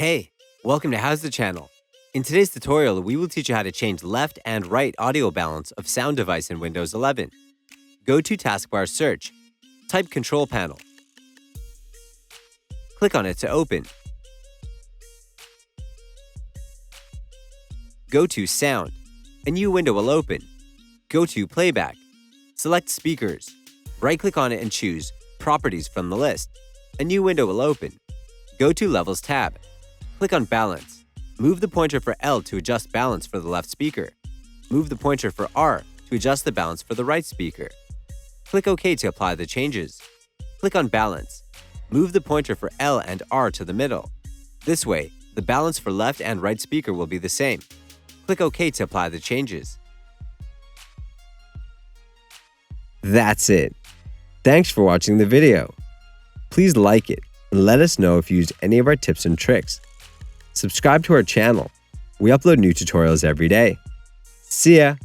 Hey, welcome to HOWZA channel. In today's tutorial, we will teach you how to change left and right audio balance of sound device in Windows 11. Go to Taskbar Search, type Control Panel. Click on it to open. Go to Sound. A new window will open. Go to Playback. Select Speakers. Right-click on it and choose Properties from the list. A new window will open. Go to Levels tab. Click on Balance. Move the pointer for L to adjust balance for the left speaker. Move the pointer for R to adjust the balance for the right speaker. Click OK to apply the changes. Click on Balance. Move the pointer for L and R to the middle. This way, the balance for left and right speaker will be the same. Click OK to apply the changes. That's it. Thanks for watching the video. Please like it and let us know if you used any of our tips and tricks. Subscribe to our channel. We upload new tutorials every day. See ya!